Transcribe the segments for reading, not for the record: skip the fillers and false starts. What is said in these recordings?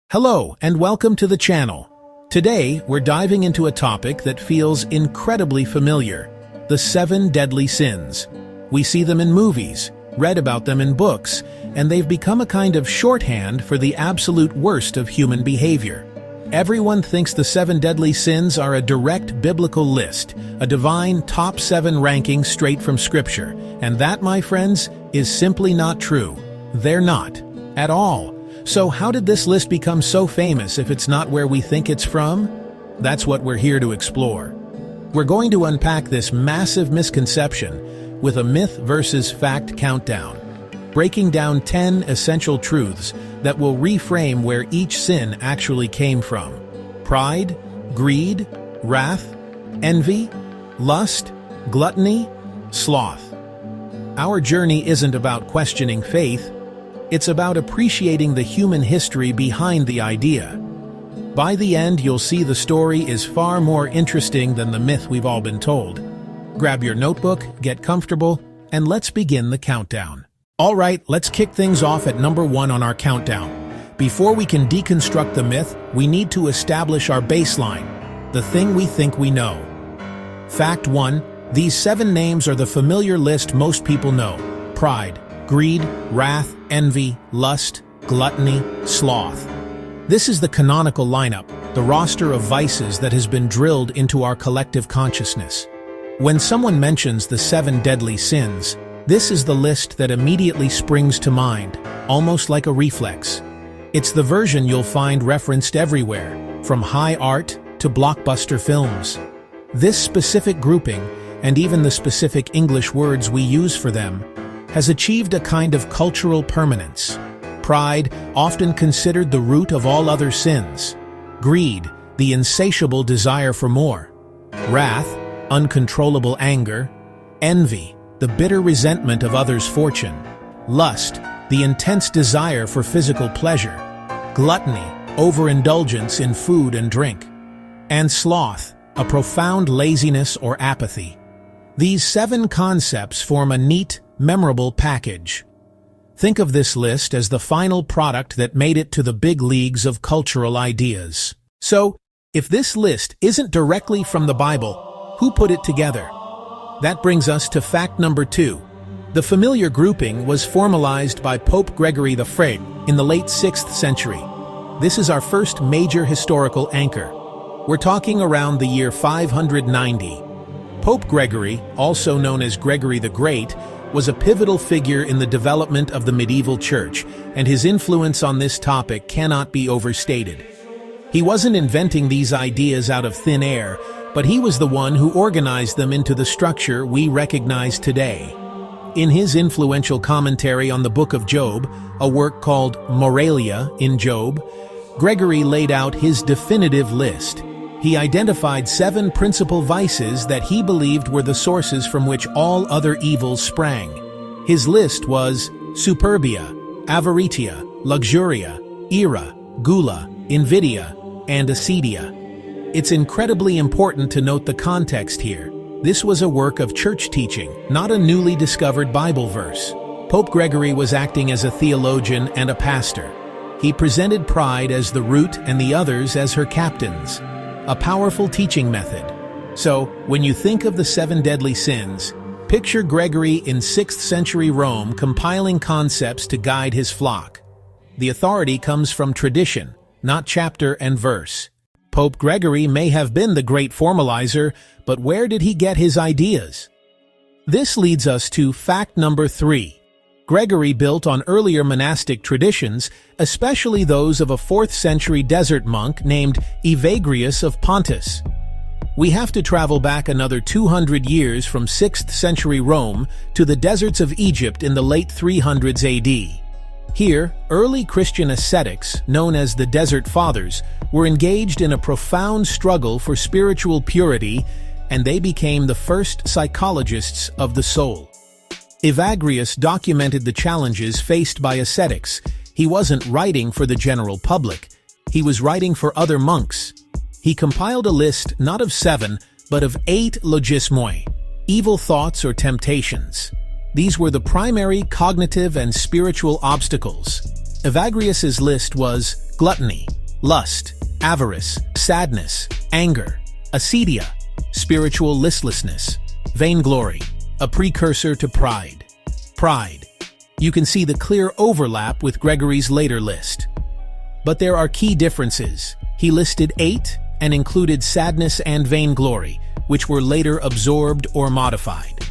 Hello and welcome to the channel. Today, we're diving into a topic that feels incredibly familiar: the 7 deadly sins. We see them in movies, read about them in books, and they've become a kind of shorthand for the absolute worst of human behavior. Everyone thinks the 7 deadly sins are a direct biblical list, a divine top 7 ranking straight from Scripture, and that, my friends, is simply not true. They're not, at all. So how did this list become so famous if it's not where we think it's from? That's what we're here to explore. We're going to unpack this massive misconception with a myth versus fact countdown, breaking down 10 essential truths that will reframe where each sin actually came from. Pride, greed, wrath, envy, lust, gluttony, sloth. Our journey isn't about questioning faith. It's about appreciating the human history behind the idea. By the end, you'll see the story is far more interesting than the myth we've all been told. Grab your notebook, get comfortable, and let's begin the countdown. All right, let's kick things off at number 1 on our countdown. Before we can deconstruct the myth, we need to establish our baseline, the thing we think we know. Fact 1, these 7 names are the familiar list most people know: pride, greed, wrath, envy, lust, gluttony, sloth. This is the canonical lineup, the roster of vices that has been drilled into our collective consciousness. When someone mentions the 7 deadly sins, this is the list that immediately springs to mind, almost like a reflex. It's the version you'll find referenced everywhere, from high art to blockbuster films. This specific grouping, and even the specific English words we use for them, has achieved a kind of cultural permanence. Pride, often considered the root of all other sins. Greed, the insatiable desire for more. Wrath, uncontrollable anger. Envy, the bitter resentment of others' fortune. Lust, the intense desire for physical pleasure. Gluttony, overindulgence in food and drink. And sloth, a profound laziness or apathy. These 7 concepts form a neat, memorable package. Think of this list as the final product that made it to the big leagues of cultural ideas. So, if this list isn't directly from the Bible, who put it together? That brings us to fact number 2. The familiar grouping was formalized by Pope Gregory XIII in the late 6th century. This is our first major historical anchor. We're talking around the year 590. Pope Gregory, also known as Gregory the Great, was a pivotal figure in the development of the medieval church, and his influence on this topic cannot be overstated. He wasn't inventing these ideas out of thin air, but he was the one who organized them into the structure we recognize today. In his influential commentary on the Book of Job, a work called Moralia in Job, Gregory laid out his definitive list. He identified 7 principal vices that he believed were the sources from which all other evils sprang. His list was superbia, avaritia, luxuria, ira, gula, invidia, and acedia. It's incredibly important to note the context here. This was a work of church teaching, not a newly discovered Bible verse. Pope Gregory was acting as a theologian and a pastor. He presented pride as the root and the others as her captains. A powerful teaching method. So, when you think of the 7 deadly sins, picture Gregory in 6th century Rome compiling concepts to guide his flock. The authority comes from tradition, not chapter and verse. Pope Gregory may have been the great formalizer, but where did he get his ideas? This leads us to fact number 3. Gregory built on earlier monastic traditions, especially those of a 4th century desert monk named Evagrius of Pontus. We have to travel back another 200 years from 6th century Rome to the deserts of Egypt in the late 300s AD. Here, early Christian ascetics, known as the Desert Fathers, were engaged in a profound struggle for spiritual purity, and they became the first psychologists of the soul. Evagrius documented the challenges faced by ascetics. He wasn't writing for the general public. He was writing for other monks. He compiled a list not of 7, but of 8 logismoi, evil thoughts or temptations. These were the primary cognitive and spiritual obstacles. Evagrius's list was gluttony, lust, avarice, sadness, anger, acedia, spiritual listlessness, vainglory, a precursor to pride. Pride. You can see the clear overlap with Gregory's later list. But there are key differences. He listed 8 and included sadness and vainglory, which were later absorbed or modified.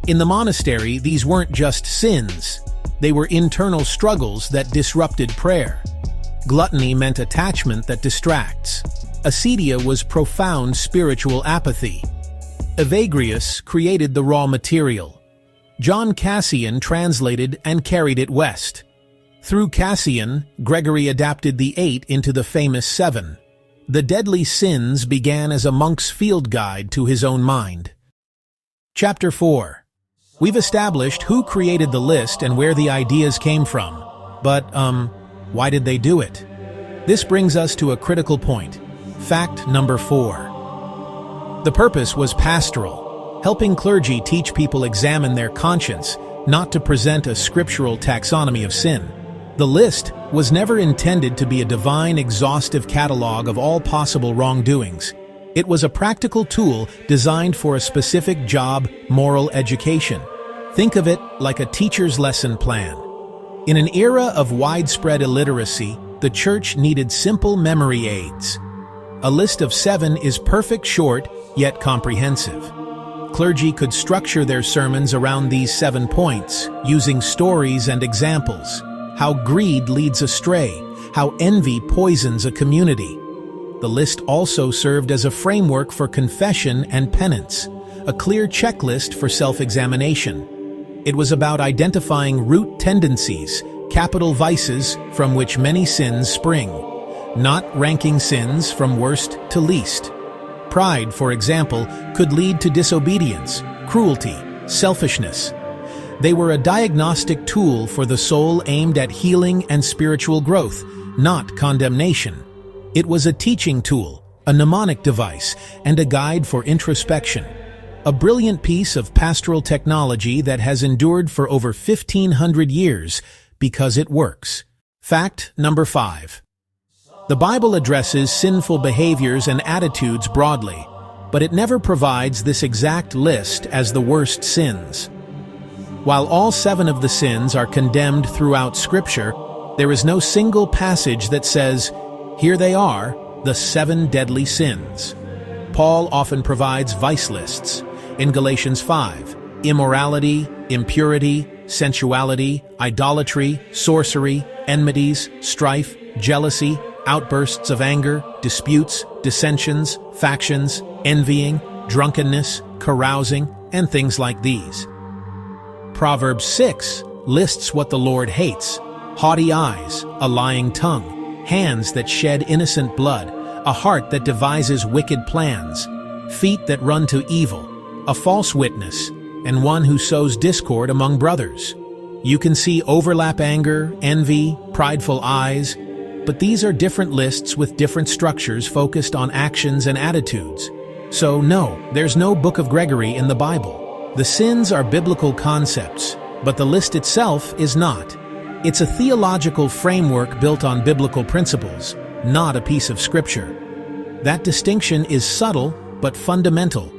In the monastery, these weren't just sins. They were internal struggles that disrupted prayer. Gluttony meant attachment that distracts. Acedia was profound spiritual apathy. Evagrius created the raw material. John Cassian translated and carried it west. Through Cassian, Gregory adapted the 8 into the famous 7. The deadly sins began as a monk's field guide to his own mind. Chapter 4. We've established who created the list and where the ideas came from. But, why did they do it? This brings us to a critical point. Fact number 4. The purpose was pastoral, helping clergy teach people examine their conscience, not to present a scriptural taxonomy of sin. The list was never intended to be a divine, exhaustive catalog of all possible wrongdoings. It was a practical tool designed for a specific job, moral education. Think of it like a teacher's lesson plan. In an era of widespread illiteracy, the church needed simple memory aids. A list of 7 is perfect, short, yet comprehensive. Clergy could structure their sermons around these 7 points, using stories and examples. How greed leads astray, how envy poisons a community. The list also served as a framework for confession and penance, a clear checklist for self-examination. It was about identifying root tendencies, capital vices from which many sins spring, not ranking sins from worst to least. Pride, for example, could lead to disobedience, cruelty, selfishness. They were a diagnostic tool for the soul aimed at healing and spiritual growth, not condemnation. It was a teaching tool, a mnemonic device, and a guide for introspection. A brilliant piece of pastoral technology that has endured for over 1,500 years because it works. Fact number 5. The Bible addresses sinful behaviors and attitudes broadly, but it never provides this exact list as the worst sins. While all 7 of the sins are condemned throughout Scripture, there is no single passage that says, "Here they are, the 7 deadly sins." Paul often provides vice lists. In Galatians 5, immorality, impurity, sensuality, idolatry, sorcery, enmities, strife, jealousy, outbursts of anger, disputes, dissensions, factions, envying, drunkenness, carousing, and things like these. Proverbs 6 lists what the Lord hates: haughty eyes, a lying tongue, hands that shed innocent blood, a heart that devises wicked plans, feet that run to evil, a false witness, and one who sows discord among brothers. You can see overlap: anger, envy, prideful eyes, but these are different lists with different structures focused on actions and attitudes. So no, there's no Book of Gregory in the Bible. The sins are biblical concepts, but the list itself is not. It's a theological framework built on biblical principles, not a piece of scripture. That distinction is subtle but fundamental.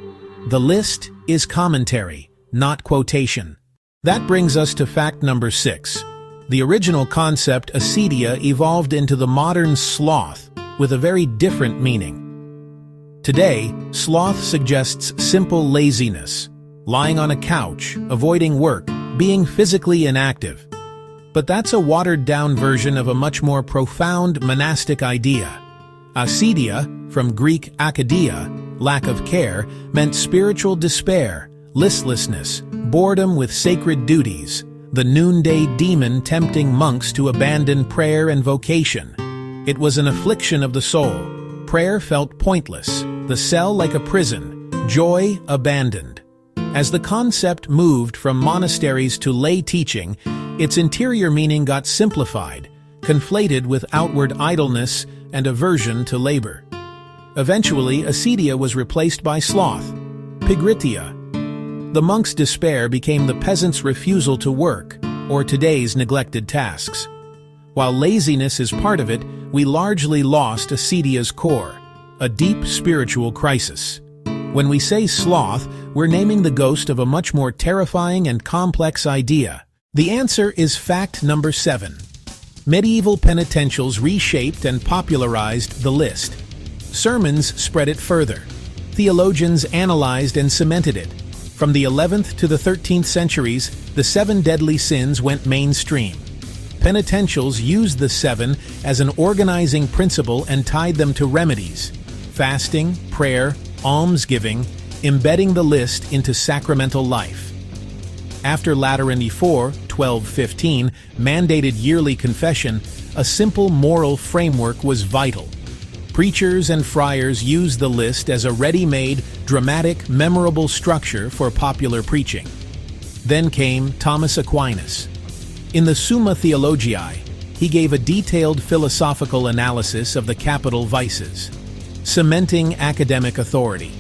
The list is commentary, not quotation. That brings us to fact number 6. The original concept, acedia, evolved into the modern sloth with a very different meaning. Today, sloth suggests simple laziness, lying on a couch, avoiding work, being physically inactive. But that's a watered-down version of a much more profound monastic idea. Acedia, from Greek akadia, lack of care, meant spiritual despair, listlessness, boredom with sacred duties, the noonday demon tempting monks to abandon prayer and vocation. It was an affliction of the soul. Prayer felt pointless, the cell like a prison, joy abandoned. As the concept moved from monasteries to lay teaching, its interior meaning got simplified, conflated with outward idleness and aversion to labor. Eventually, acedia was replaced by sloth, pigritia. The monk's despair became the peasant's refusal to work, or today's neglected tasks. While laziness is part of it, we largely lost acedia's core, a deep spiritual crisis. When we say sloth, we're naming the ghost of a much more terrifying and complex idea. The answer is fact number 7. Medieval penitentials reshaped and popularized the list. Sermons spread it further. Theologians analyzed and cemented it. From the 11th to the 13th centuries, the 7 deadly sins went mainstream. Penitentials used the 7 as an organizing principle and tied them to remedies: fasting, prayer, almsgiving, embedding the list into sacramental life. After Lateran IV, 1215, mandated yearly confession, a simple moral framework was vital. Preachers and friars used the list as a ready-made, dramatic, memorable structure for popular preaching. Then came Thomas Aquinas. In the Summa Theologiae, he gave a detailed philosophical analysis of the capital vices, cementing academic authority.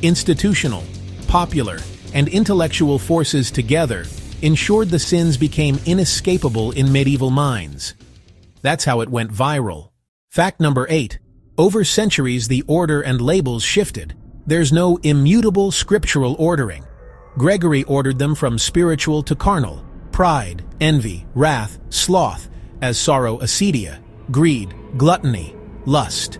Institutional, popular, and intellectual forces together ensured the sins became inescapable in medieval minds. That's how it went viral. Fact number 8. Over centuries, the order and labels shifted. There's no immutable scriptural ordering. Gregory ordered them from spiritual to carnal: pride, envy, wrath, sloth, as sorrow, acedia, greed, gluttony, lust.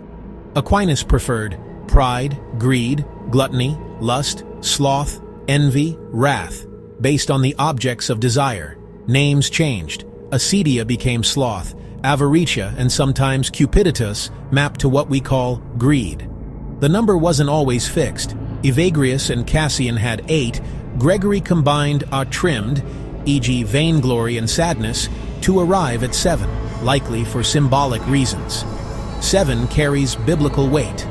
Aquinas preferred pride, greed, gluttony, lust, sloth, envy, wrath, based on the objects of desire. Names changed. Acedia became sloth, avaritia, and sometimes cupiditas mapped to what we call greed. The number wasn't always fixed. Evagrius and Cassian had 8. Gregory combined trimmed, e.g. vainglory and sadness, to arrive at 7, likely for symbolic reasons. 7 carries biblical weight.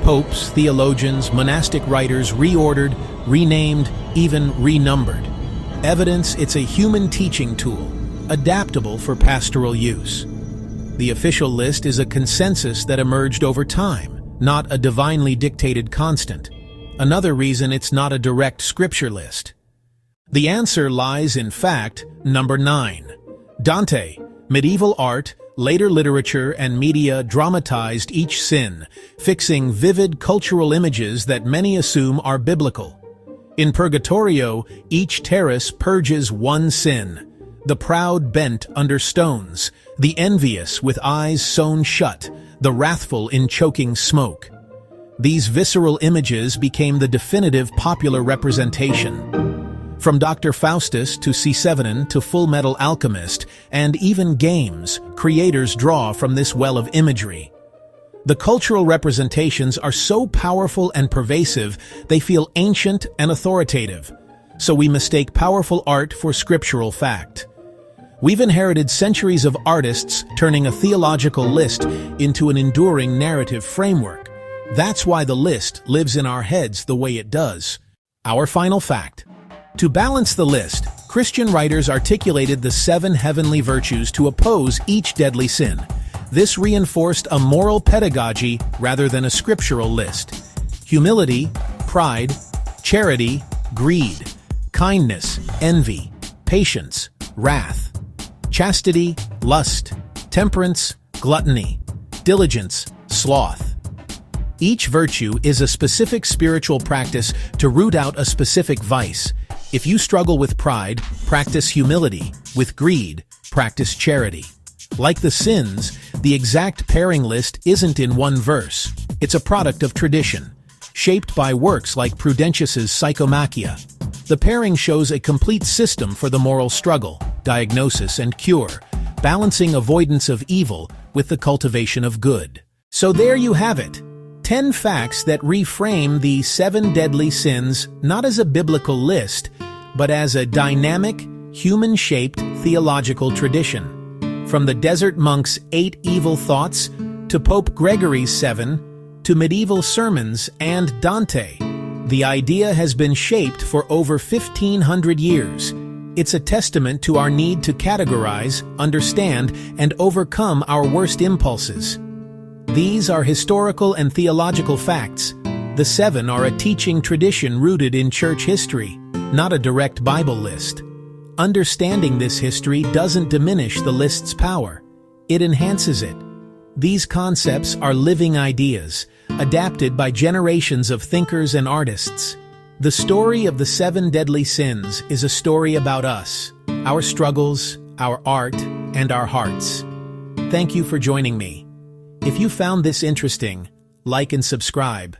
Popes, theologians, monastic writers reordered, renamed, even renumbered. Evidence it's a human teaching tool, adaptable for pastoral use. The official list is a consensus that emerged over time, not a divinely dictated constant. Another reason it's not a direct scripture list. The answer lies in fact number 9. Dante, medieval art, later literature and media dramatized each sin, fixing vivid cultural images that many assume are biblical. In Purgatorio, each terrace purges one sin: the proud bent under stones, the envious with eyes sewn shut, the wrathful in choking smoke. These visceral images became the definitive popular representation. From Dr. Faustus to C7 to Full Metal Alchemist, and even games, creators draw from this well of imagery. The cultural representations are so powerful and pervasive, they feel ancient and authoritative, so we mistake powerful art for scriptural fact. We've inherited centuries of artists turning a theological list into an enduring narrative framework. That's why the list lives in our heads the way it does. Our final fact. To balance the list, Christian writers articulated the 7 heavenly virtues to oppose each deadly sin. This reinforced a moral pedagogy rather than a scriptural list. Humility, pride, charity, greed, kindness, envy, patience, wrath, chastity, lust, temperance, gluttony, diligence, sloth. Each virtue is a specific spiritual practice to root out a specific vice. If you struggle with pride, practice humility. With greed, practice charity. Like the sins, the exact pairing list isn't in one verse. It's a product of tradition, shaped by works like Prudentius's Psychomachia. The pairing shows a complete system for the moral struggle, diagnosis, and cure, balancing avoidance of evil with the cultivation of good. So there you have it. 10 facts that reframe the 7 deadly sins not as a biblical list, but as a dynamic, human-shaped theological tradition. From the desert monk's 8 evil thoughts, to Pope Gregory's 7, to medieval sermons and Dante, the idea has been shaped for over 1,500 years. It's a testament to our need to categorize, understand, and overcome our worst impulses. These are historical and theological facts. The 7 are a teaching tradition rooted in church history, not a direct Bible list. Understanding this history doesn't diminish the list's power. It enhances it. These concepts are living ideas, adapted by generations of thinkers and artists. The story of the 7 deadly sins is a story about us, our struggles, our art, and our hearts. Thank you for joining me. If you found this interesting, like and subscribe.